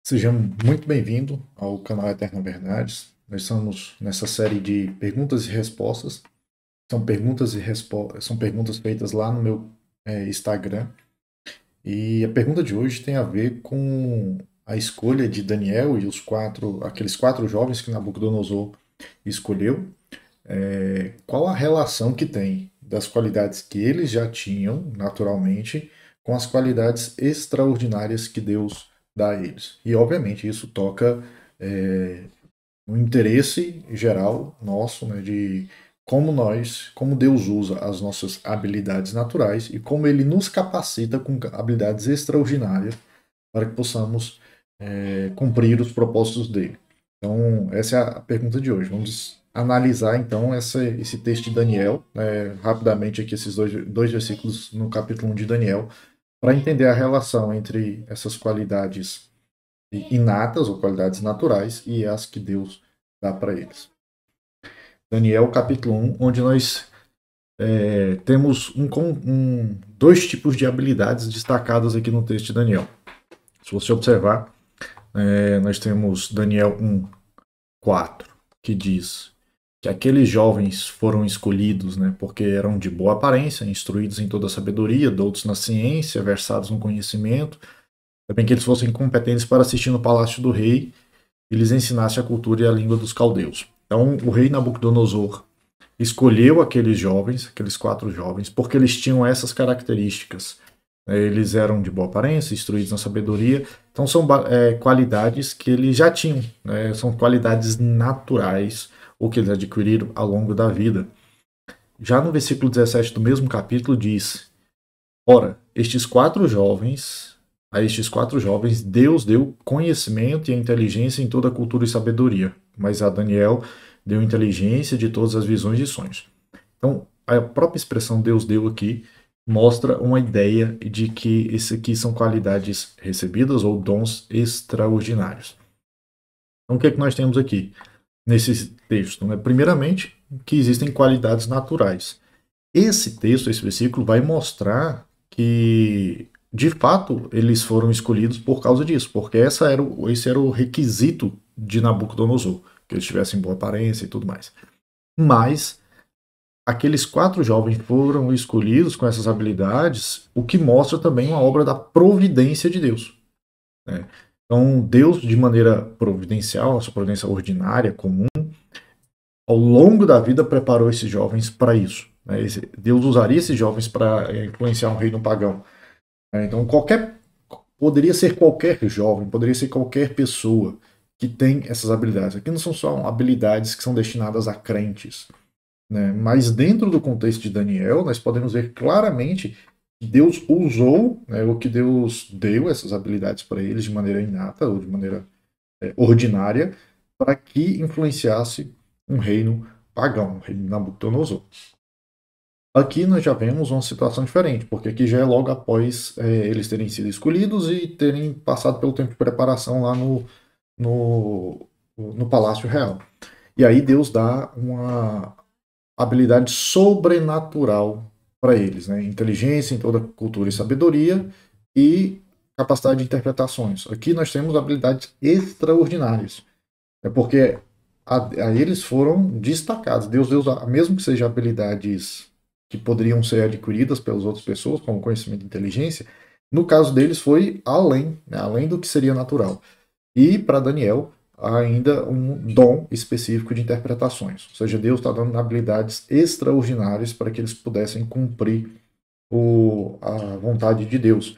Seja muito bem-vindo ao canal Eterna Verdades. Nós estamos nessa série de perguntas e respostas. São perguntas feitas lá no meu Instagram. E a pergunta de hoje tem a ver com a escolha de Daniel e aqueles quatro jovens que Nabucodonosor escolheu. Qual a relação que tem das qualidades que eles já tinham, naturalmente, com as qualidades extraordinárias que Deus dá a eles? E, obviamente, isso toca no interesse geral nosso, né, de como Deus usa as nossas habilidades naturais e como Ele nos capacita com habilidades extraordinárias para que possamos cumprir os propósitos dele. Então, essa é a pergunta de hoje. Vamos analisar, então, esse texto de Daniel, rapidamente aqui, esses dois versículos no capítulo 1 de Daniel, para entender a relação entre essas qualidades inatas ou qualidades naturais e as que Deus dá para eles. Daniel, capítulo 1, onde nós temos dois tipos de habilidades destacadas aqui no texto de Daniel. Se você observar, nós temos Daniel 1, 4, que diz que aqueles jovens foram escolhidos, né, porque eram de boa aparência, instruídos em toda a sabedoria, doutos na ciência, versados no conhecimento, também que eles fossem competentes para assistir no palácio do rei e lhes ensinasse a cultura e a língua dos caldeus. Então, o rei Nabucodonosor escolheu aqueles jovens, aqueles quatro jovens, porque eles tinham essas características. Eles eram de boa aparência, instruídos na sabedoria, então são qualidades que eles já tinham, né? São qualidades naturais, ou que eles adquiriram ao longo da vida. Já no versículo 17 do mesmo capítulo diz: Ora, a estes quatro jovens, Deus deu conhecimento e a inteligência em toda a cultura e sabedoria, mas a Daniel deu inteligência de todas as visões e sonhos. Então, a própria expressão Deus deu aqui mostra uma ideia de que esse aqui são qualidades recebidas ou dons extraordinários. Então, o que é que nós temos aqui nesse texto? Primeiramente, que existem qualidades naturais. Esse texto, esse versículo, vai mostrar que, de fato, eles foram escolhidos por causa disso, porque esse era o requisito de Nabucodonosor, que eles tivessem boa aparência e tudo mais. Mas aqueles quatro jovens foram escolhidos com essas habilidades, o que mostra também uma obra da providência de Deus, né? Então, Deus, de maneira providencial, a sua providência ordinária, comum, ao longo da vida preparou esses jovens para isso, né? Deus usaria esses jovens para influenciar um reino pagão, né? Então, poderia ser qualquer jovem, poderia ser qualquer pessoa que tem essas habilidades. Aqui não são só habilidades que são destinadas a crentes, né? Mas dentro do contexto de Daniel, nós podemos ver claramente que Deus usou, né, o que Deus deu essas habilidades para eles de maneira inata ou de maneira ordinária para que influenciasse um reino pagão, um reino de Nabucodonosor. Aqui nós já vemos uma situação diferente, porque aqui já é logo após eles terem sido escolhidos e terem passado pelo tempo de preparação lá no Palácio Real. E aí Deus dá uma habilidade sobrenatural para eles, né? Inteligência em toda cultura e sabedoria e capacidade de interpretações. Aqui nós temos habilidades extraordinárias. É porque a eles foram destacados. Deus deu, mesmo que sejam habilidades que poderiam ser adquiridas pelas outras pessoas, como conhecimento e inteligência, no caso deles foi além, né? Além do que seria natural. E para Daniel, há ainda um dom específico de interpretações. Ou seja, Deus está dando habilidades extraordinárias para que eles pudessem cumprir a vontade de Deus.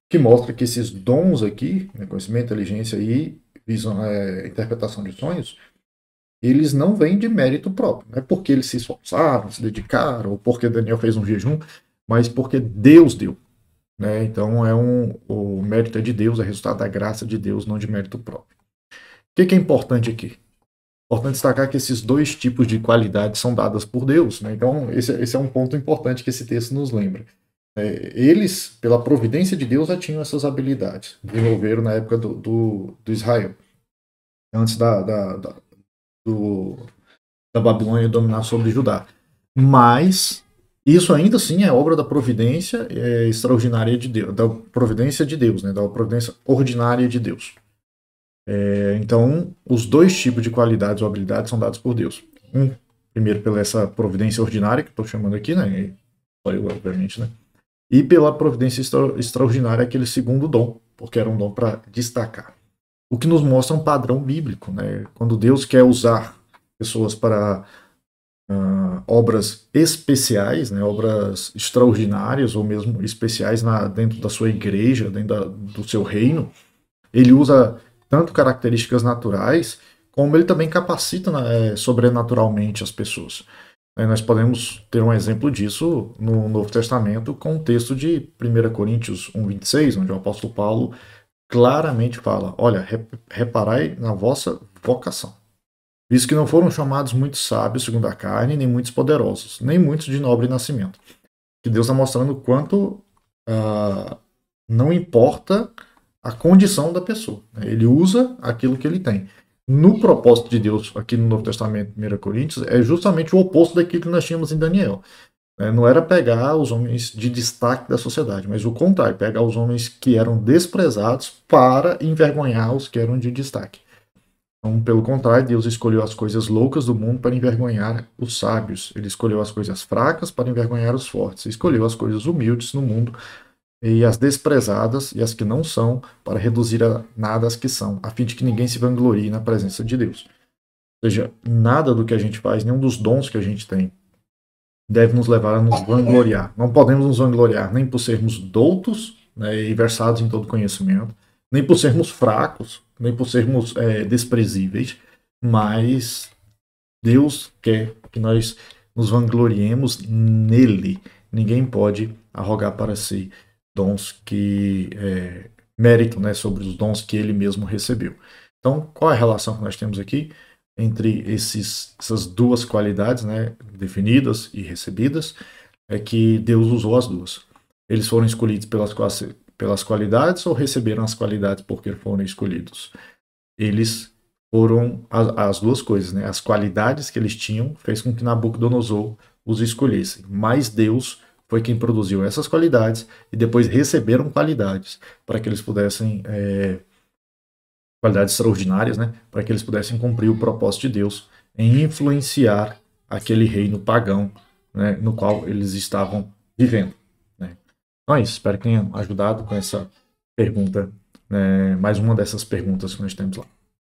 Que mostra que esses dons aqui, né, conhecimento, inteligência e interpretação de sonhos, eles não vêm de mérito próprio. Não é porque eles se esforçaram, se dedicaram, ou porque Daniel fez um jejum, mas porque Deus deu, né? Então o mérito é de Deus, é resultado da graça de Deus, não de mérito próprio. O que é importante aqui? Importante destacar que esses dois tipos de qualidades são dadas por Deus, né? Então esse é um ponto importante que esse texto nos lembra. Eles, pela providência de Deus, já tinham essas habilidades, desenvolveram na época do Israel, antes do, da Babilônia dominar sobre Judá. Mas isso ainda assim é obra da providência extraordinária de Deus, da providência de Deus, né? Da providência ordinária de Deus. Então, os dois tipos de qualidades ou habilidades são dados por Deus. Primeiro pela essa providência ordinária, que estou chamando aqui, né? Só eu, obviamente, né? E pela providência extraordinária, aquele segundo dom, porque era um dom para destacar. O que nos mostra um padrão bíblico, né? Quando Deus quer usar pessoas para obras especiais, né? Obras extraordinárias ou mesmo especiais dentro da sua igreja, dentro do seu reino, ele usa tanto características naturais, como ele também capacita sobrenaturalmente as pessoas. Nós podemos ter um exemplo disso no Novo Testamento com o texto de 1 Coríntios 1,26, onde o apóstolo Paulo claramente fala: olha, reparai na vossa vocação. Visto que não foram chamados muitos sábios segundo a carne, nem muitos poderosos, nem muitos de nobre nascimento. Que Deus está mostrando o quanto não importa a condição da pessoa. Ele usa aquilo que ele tem. No propósito de Deus, aqui no Novo Testamento, 1 Coríntios, é justamente o oposto daquilo que nós tínhamos em Daniel. Não era pegar os homens de destaque da sociedade, mas o contrário, pegar os homens que eram desprezados para envergonhar os que eram de destaque. Então, pelo contrário, Deus escolheu as coisas loucas do mundo para envergonhar os sábios. Ele escolheu as coisas fracas para envergonhar os fortes. Escolheu as coisas humildes no mundo e as desprezadas e as que não são, para reduzir a nada as que são, a fim de que ninguém se vanglorie na presença de Deus. Ou seja, nada do que a gente faz, nenhum dos dons que a gente tem, deve nos levar a nos vangloriar. Não podemos nos vangloriar nem por sermos doutos, né, e versados em todo conhecimento, nem por sermos fracos, nem por sermos desprezíveis, mas Deus quer que nós nos vangloriemos nele. Ninguém pode arrogar para si dons que mérito, né, sobre os dons que ele mesmo recebeu. Então, qual é a relação que nós temos aqui entre essas duas qualidades, né, definidas e recebidas? É que Deus usou as duas. Eles foram escolhidos pelas qualidades ou receberam as qualidades porque foram escolhidos? Eles foram as duas coisas, né? As qualidades que eles tinham fez com que Nabucodonosor os escolhesse. Mas Deus foi quem produziu essas qualidades e depois receberam qualidades para que eles pudessem qualidades extraordinárias, né? Para que eles pudessem cumprir o propósito de Deus em influenciar aquele reino pagão, né, no qual eles estavam vivendo. Né? Então é isso. Espero que tenham ajudado com essa pergunta, né, mais uma dessas perguntas que nós temos lá.